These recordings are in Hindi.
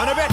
आने बे।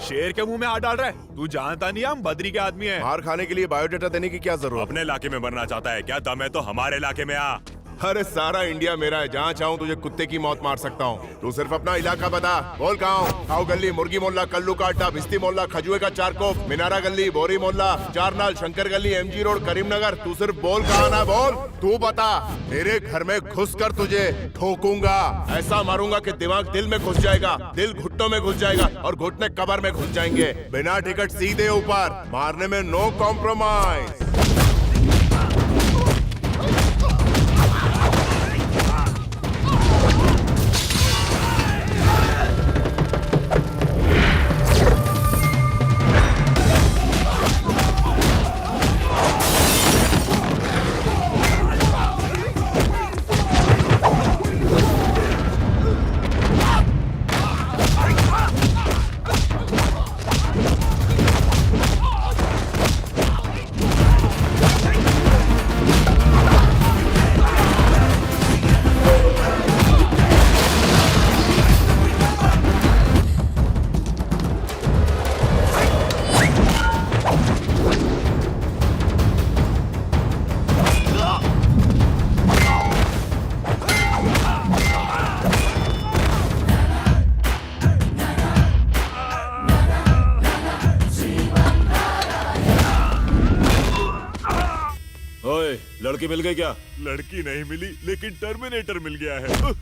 शेर के मुंह में हाथ डाल रहा है। तू जानता नहीं हम बद्री के आदमी हैं। मार खाने के लिए बायोडेटा देने की क्या जरूरत? अपने इलाके में मरना चाहता है क्या? दम है तो हमारे इलाके में आ। अरे सारा इंडिया मेरा है, जहाँ चाहूँ तुझे कुत्ते की मौत मार सकता हूँ। तू सिर्फ अपना इलाका बता। बोल कहाँ हूँ? खाऊ गली, मुर्गी मोहल्ला, कल्लू का अड्डा, भिस्ती मोहल्ला, खजुए का चारकोप, मिनारा गली, बोरी मोहल्ला, चारनाल, शंकर गली, एमजी रोड, करीमनगर। तू सिर्फ बोल कहाँ ना बोल। तू बता। मेरे घर में घुस कर तुझे ठोकूंगा, ऐसा मारूंगा कि दिमाग दिल में घुस जाएगा, दिल घुटनों में घुस जाएगा और घुटने कबर में घुस जाएंगे। बिना टिकट सीधे ऊपर, मारने में नो कॉम्प्रोमाइज। लड़की मिल गई क्या? लड़की नहीं मिली लेकिन टर्मिनेटर मिल गया है।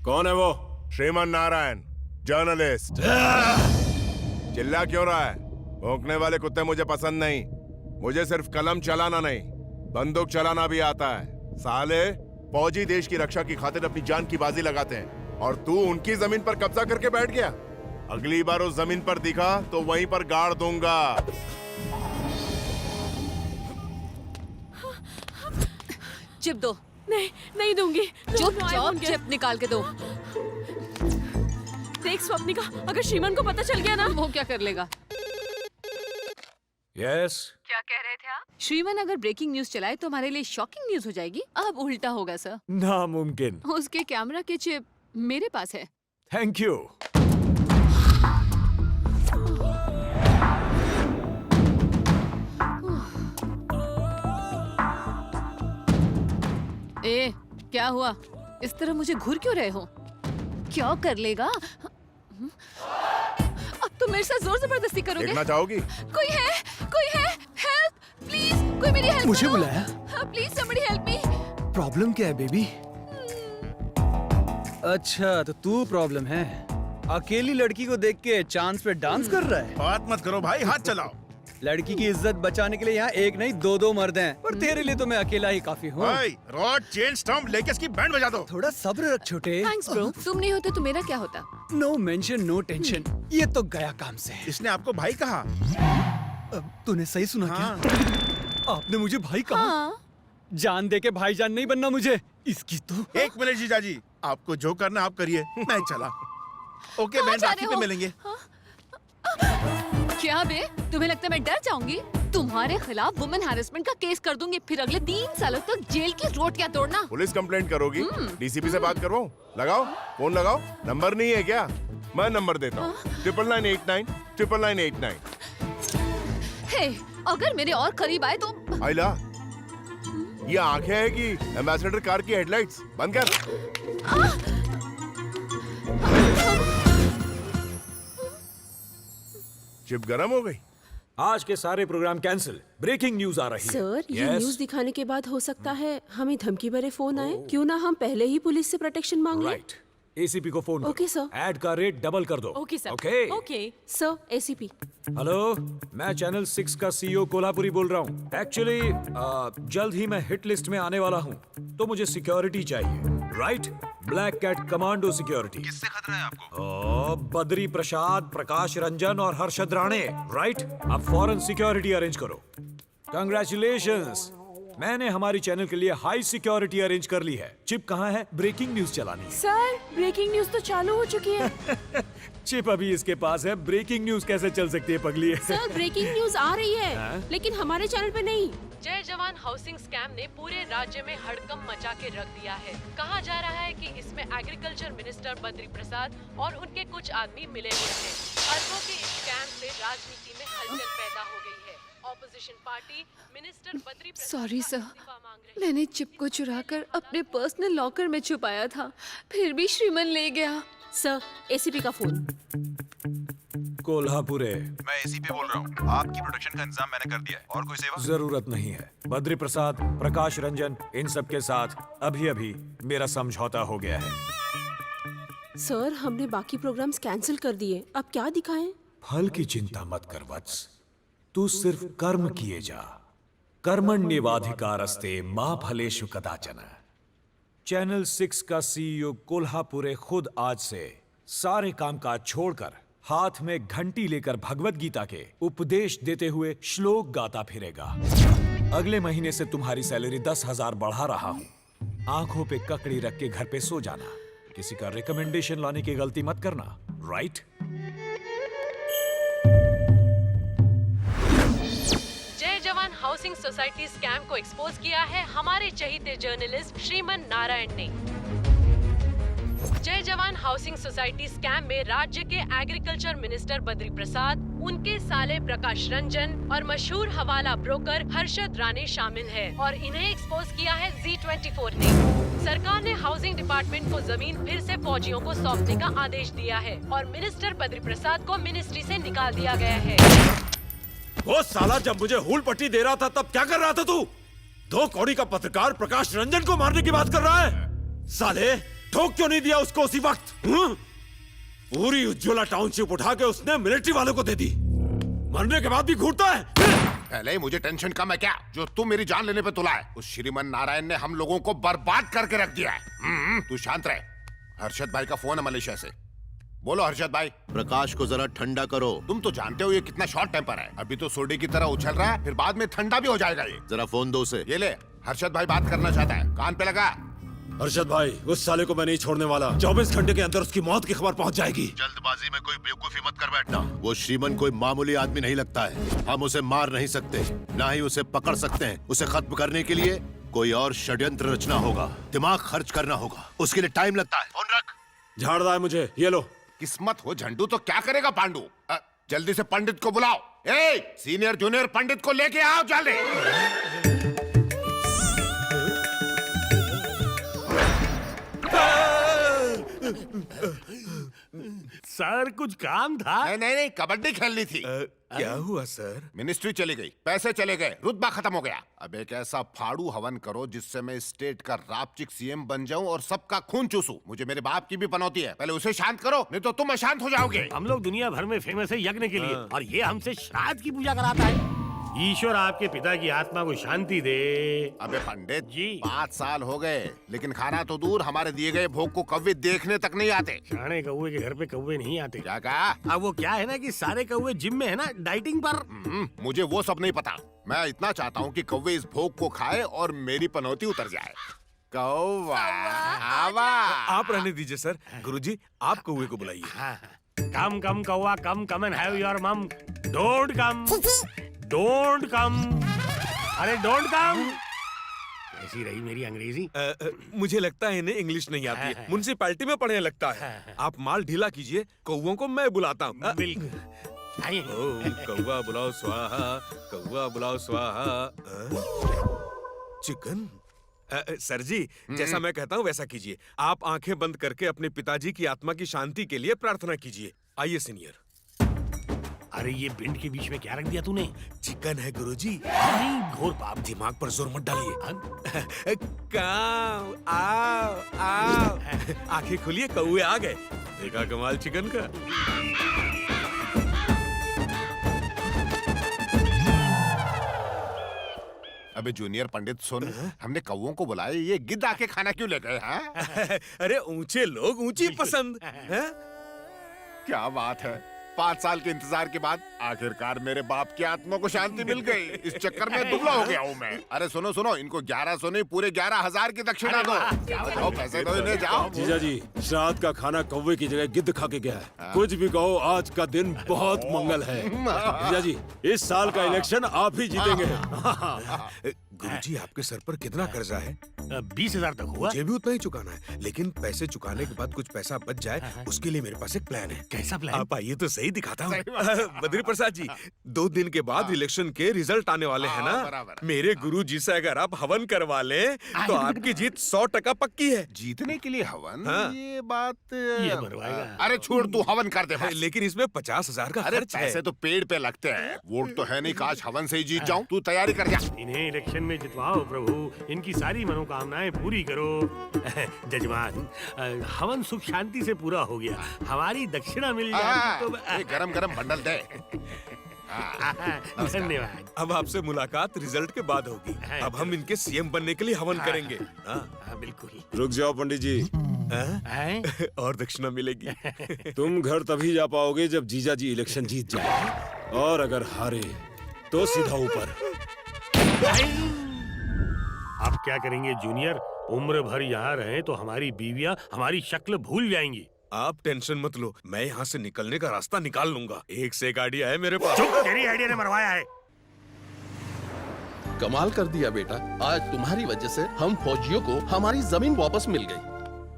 कौन है वो? श्रीमान नारायण, जर्नलिस्ट। चिल्ला क्यों रहा है? भौंकने वाले कुत्ते मुझे पसंद नहीं। मुझे सिर्फ कलम चलाना नहीं, बंदूक चलाना भी आता है। साले फौजी देश की रक्षा की खातिर अपनी जान की बाजी लगाते हैं और तू उनकी जमीन पर कब्जा करके बैठ गया। अगली बार उस जमीन पर दिखा तो वहीं पर गाड़ दूंगा। चिप दो। नहीं, नहीं दूंगी। चुपचाप चिप निकाल के दो। देख स्वप्निका, अगर श्रीमान को पता चल गया ना। वो क्या कर लेगा? यस। क्या कह रहे थे आप? श्रीमान अगर ब्रेकिंग न्यूज चलाए तो हमारे लिए शॉकिंग न्यूज हो जाएगी। अब उल्टा होगा सर। नामुमकिन। उसके कैमरा के चिप मेरे पास है। Thank you. ए, क्या हुआ? इस तरह मुझे घूर क्यों रहे हो? क्या कर लेगा? अब तुम मेरे साथ जोर जबरदस्ती करोगे? देखना चाहोगी? कोई है? कोई है? हेल्प प्लीज, कोई मेरी हेल्प मुझे करो। बुलाया? Please somebody help me. Problem क्या है बेबी? अच्छा तो तू प्रॉब्लम है। अकेली लड़की को देख के चांद पे डांस कर रहा है। बात मत करो भाई, हाथ चलाओ। लड़की की इज्जत बचाने के लिए यहाँ एक नहीं दो मर्द हैं, पर तेरे लिए तो मैं अकेला ही काफी हूँ। रॉड, चेन, स्टंप लेके इसकी बैंड बजा दो। थोड़ा सब्र रख छोटे। Thanks bro. तुम नहीं होते तो मेरा क्या होता? No mention no tension. ये तो गया काम से। इसने आपको भाई कहा? तूने सही सुना क्या? आपने मुझे भाई कहा? हाँ। जान दे के भाईजान नहीं बनना मुझे। इसकी तो। एक मिनट जीजाजी, आपको जो करना आप करिए, मैं चला। ओके बहन, राखी पे मिलेंगे। क्या बे, तुम्हें लगता है मैं डर जाऊंगी? तुम्हारे खिलाफ वुमेन हैरेसमेंट का केस कर दूंगी, फिर अगले 3 सालों तक जेल की रोटियां तोड़ना। पुलिस कंप्लेंट करोगी? डीसीपी से बात करवाऊं? लगाओ फोन, लगाओ। नंबर नहीं है क्या? मैं नंबर देता हूँ। 9989 9989। हे, अगर मेरे और करीब आए तो। आइला, ये आंखें है कि एम्बेसडर कार की हेडलाइट्स? बंद कर। चिप गरम हो गई। आज के सारे प्रोग्राम कैंसिल। ब्रेकिंग न्यूज आ रही है। सर, ये न्यूज दिखाने के बाद हो सकता है हमें धमकी भरे फोन आए। क्यों ना हम पहले ही पुलिस से प्रोटेक्शन मांग लें? राइट। एसीपी को फोन करो। Okay, sir. एड का रेट डबल कर दो। Okay sir. Okay. Okay sir. ACP. Hello, मैं चैनल 6 का सीईओ कोल्हापुरी बोल रहा हूँ। एक्चुअली जल्द ही मैं हिट लिस्ट में आने वाला हूँ, तो मुझे सिक्योरिटी चाहिए। Right? Black cat commando security. किससे खतरा है आपको? बद्री प्रसाद, प्रकाश रंजन और हर्षद राणे। राइट? अब फॉरेन सिक्योरिटी अरेंज करो। कंग्रेचुलेशंस, मैंने हमारी चैनल के लिए हाई सिक्योरिटी अरेंज कर ली है। चिप कहाँ है? ब्रेकिंग न्यूज चलानी है। सर ब्रेकिंग न्यूज तो चालू हो चुकी है। चिप अभी इसके पास है, ब्रेकिंग न्यूज कैसे चल सकती है पगली? सर ब्रेकिंग न्यूज आ रही है, लेकिन हमारे चैनल पे नहीं। जय जवान हाउसिंग स्कैम ने पूरे राज्य में हड़कंप मचा के रख दिया है। कहा जा रहा है कि इसमें एग्रीकल्चर मिनिस्टर बद्री प्रसाद और उनके कुछ आदमी मिले हुए हैं। अरबों के इस स्कैम से राजनीति में हलचल पैदा हो गई है। Opposition party minister Badri Prasad sorry का सर, इस्तीफा मांग रही है। मैंने चिप को चुराकर अपने पर्सनल लॉकर में छुपाया था, फिर भी श्रीमन ले गया। सर एसीपी का फोन। कोल्हापुरे। मैं एसीपी बोल रहा हूँ। आपकी प्रोटेक्शन का इंतजाम मैंने कर दिया है। और कोई सेवा? जरूरत नहीं है। बद्री प्रसाद, प्रकाश रंजन, इन सब के साथ अभी अभी मेरा समझौता हो गया है। सर हमने बाकी प्रोग्राम्स कैंसिल कर दिए, अब क्या दिखाएं? फल की चिंता मत कर वत्स, तू सिर्फ कर्म किए जा। कर्मण्येवाधिकारस्ते मां फलेषु कदाचन। चैनल 6 का सीईओ कोल्हापुरे खुद आज से सारे कामकाज छोड़कर हाथ में घंटी लेकर भगवत गीता के उपदेश देते हुए श्लोक गाता फिरेगा। अगले महीने से तुम्हारी सैलरी 10,000 बढ़ा रहा हूं। आंखों पे ककड़ी रख के घर पे सो जाना। किसी का रिकमेंडेशन लाने की गलती मत करना, राइट? जय जवान हाउसिंग सोसाइटी स्कैम को एक्सपोज किया है हमारे चहीते जर्नलिस्ट श्रीमन नारायण ने। जय जवान हाउसिंग सोसाइटी स्कैम में राज्य के एग्रीकल्चर मिनिस्टर बद्री प्रसाद, उनके साले प्रकाश रंजन और मशहूर हवाला ब्रोकर हर्षद राणे शामिल है और इन्हें एक्सपोज किया है Z24 ने। सरकार ने हाउसिंग डिपार्टमेंट को जमीन फिर से फौजियों को सौंपने का आदेश दिया है और मिनिस्टर बद्री प्रसाद को मिनिस्ट्री से निकाल दिया गया है। वो साला जब मुझे हुल पट्टी दे रहा था तब क्या कर रहा था तू? 2 कौड़ी का पत्रकार प्रकाश रंजन को मारने की बात कर रहा है? साले ठोक क्यों नहीं दिया उसको उसी वक्त? पूरी उज्ज्वला टाउनशिप उठा के उसने मिलिट्री वालों को दे दी। मरने के बाद भी घूरता है। पहले ही मुझे टेंशन कम है क्या जो तू मेरी जान लेने पे तुला है? उस श्रीमन नारायण ने हम लोगों को बर्बाद करके रख दिया है। तू शांत रहे। हर्षद भाई का फोन है मलेशिया से। बोलो हर्षद भाई। प्रकाश को जरा ठंडा करो। तुम तो जानते हो ये कितना शॉर्ट टेम्पर है। अभी तो सोडे की तरह उछल रहा है, फिर बाद में ठंडा भी हो जाएगा ये। जरा फोन दो उसे। ये ले, हर्षद भाई बात करना चाहता है, कान पे लगा। हर्षद भाई, उस साले को मैं नहीं छोड़ने वाला। 24 घंटे के अंदर उसकी मौत की खबर पहुंच जाएगी। जल्दबाजी में कोई बेवकूफी मत कर बैठना। वो श्रीमन कोई मामूली आदमी नहीं लगता है। हम उसे मार नहीं सकते, ना ही उसे पकड़ सकते हैं। उसे खत्म करने के लिए कोई और षड्यंत्र रचना होगा, दिमाग खर्च करना होगा। उसके लिए टाइम लगता है। फोन रख। झाड़ रहा है मुझे, ये लो। किस्मत हो झंडू तो क्या करेगा पांडु? जल्दी से पंडित को बुलाओ। सीनियर जूनियर पंडित को लेके आओ जल्दी। सर कुछ काम था? नहीं, कबड्डी खेलनी थी। क्या हुआ सर? मिनिस्ट्री चली गई, पैसे चले गए, रुतबा खत्म हो गया। अब एक ऐसा फाड़ू हवन करो जिससे मैं स्टेट का रापचिक सीएम बन जाऊं और सबका खून चूसूं। मुझे मेरे बाप की भी पनौती है, पहले उसे शांत करो, नहीं तो तुम अशांत हो जाओगे। हम लोग दुनिया भर में फेमस है यज्ञ के लिए, और ये हमसे श्राद्ध की पूजा कराता है। ईश्वर आपके पिता की आत्मा को शांति दे। अबे पंडित जी। 5 साल हो गए, लेकिन खाना तो दूर, हमारे दिए गए भोग को कौवे देखने तक नहीं आते। शाणे कौवे के घर पे कौवे नहीं आते। क्या कहा? अब वो क्या है ना कि सारे कौवे जिम में है ना, डाइटिंग पर। मुझे वो सब नहीं पता। मैं इतना चाहता हूँ कि कौवे इस भोग को खाए और मेरी पनौती उतर जाए। कौवा आवा। आप रहने दीजिए सर। गुरुजी, आप कौवे को बुलाइए। कम कम कौवा कम, कम एंड हैव योर मम। Don't come, don't come. अरे डोंट कम। कैसी रही मेरी अंग्रेजी? मुझे लगता है इन्हें इंग्लिश नहीं आती है। म्युनिसिपैलिटी में पढ़ने लगता है। आप माल ढीला कीजिए, कौवों को मैं बुलाता हूँ। बिल्कुल। आइए। कौवा बुलाओ स्वाहा, कौवा बुलाओ स्वाहा। चिकन? सर जी, जैसा मैं कहता हूँ वैसा कीजिए। आप आंखें बंद करके अपने पिताजी की आत्मा की शांति के लिए प्रार्थना कीजिए। आइए सीनियर। अरे ये भिंड के बीच में क्या रख दिया तूने? चिकन है गुरुजी। नहीं, घोर पाप। दिमाग पर जोर मत डालिए। काव, आओ, आओ। आंखें खोलिए, कौवे आ गए। देखा कमाल चिकन का? अबे जूनियर पंडित सुन, हमने कौवों को बुलाया, ये गिद्ध आके खाना क्यों ले गए? हाँ? अरे ऊंचे लोग ऊंची पसंद है? क्या बात है। 5 साल के इंतजार के बाद आखिरकार मेरे बाप की आत्मा को शांति मिल गई। इस चक्कर में दुबला हो गया हूँ मैं। अरे सुनो सुनो, इनको 1100 नहीं पूरे 11,000 की दक्षिणा दो। जाओ पैसे दो इन्हें, जाओ। जीजा जी, श्राद्ध का खाना कौवे की जगह गिद्ध खा के गया है। कुछ भी कहो, आज का दिन बहुत मंगल है। जीजा जी, इस साल का इलेक्शन आप ही जीतेंगे। गुरुजी, आपके सर पर कितना कर्जा है? 20,000 तक हुआ। मुझे भी उतना ही चुकाना है, लेकिन पैसे चुकाने के बाद कुछ पैसा बच जाए, उसके लिए मेरे पास एक प्लान है। कैसा प्लान? आप आइए तो सही दिखाता हूँ। बद्री प्रसाद जी, 2 दिन के बाद इलेक्शन के रिजल्ट आने वाले हैं ना। मेरे गुरुजी से अगर आप हवन करवा लें तो आपकी जीत 100% पक्की है। जीतने के लिए हवन? हाँ। ये बात ये मरवाएगा। अरे छोड़, तू हवन कर दे बस। लेकिन इसमें 50,000 का अरे खर्च है। पैसे तो पेड़ पे लगते हैं, वोट तो है नहीं। काश हवन से ही जीत जाऊं। तू तैयारी कर जा। इन्हें इलेक्शन में जितवाओ प्रभु, इनकी सारी मनोकामनाएं पूरी करो। जजमान, हवन सुख शांति से पूरा हो गया, हमारी दक्षिणा मिल जाएगी तो गरम गरम बंडल दे। धन्यवाद। अब आपसे मुलाकात रिजल्ट के बाद होगी। अब हम इनके सीएम बनने के लिए हवन करेंगे। हाँ, बिल्कुल। रुक जाओ पंडित जी, और दक्षिणा मिलेगी। तुम घर तभी जा पाओगे जब जीजा जी इलेक्शन जीत जाए, और अगर हारे तो सीधा ऊपर। आप क्या करेंगे जूनियर? उम्र भर यहाँ रहे तो हमारी बीवियाँ हमारी शक्ल भूल जाएंगी। आप टेंशन मत लो, मैं यहाँ से निकलने का रास्ता निकाल लूंगा। एक से एक आइडिया है मेरे पास। चुप, तेरी आइडिया ने मरवाया है। कमाल कर दिया बेटा, आज तुम्हारी वजह से हम फौजियों को हमारी जमीन वापस मिल गई।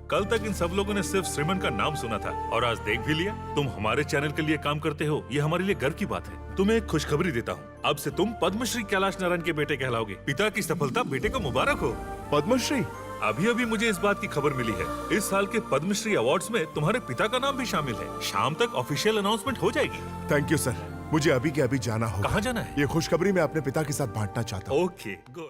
कल तक इन सब लोगों ने सिर्फ श्रीमन का नाम सुना था और आज देख भी लिया। तुम हमारे चैनल के लिए काम करते हो, ये हमारे लिए गर्व की बात है। तुम्हें एक खुशखबरी देता हूँ, अब से तुम पद्मश्री कैलाश नारायण के बेटे कहलाओगे। पिता की सफलता बेटे को मुबारक हो। पद्मश्री? अभी अभी मुझे इस बात की खबर मिली है, इस साल के पद्मश्री अवार्ड्स में तुम्हारे पिता का नाम भी शामिल है। शाम तक ऑफिशियल अनाउंसमेंट हो जाएगी। थैंक यू सर, मुझे अभी के अभी जाना होगा। कहाँ जाना है? ये खुशखबरी मैं अपने पिता के साथ बांटना चाहता हूँ। Okay, good.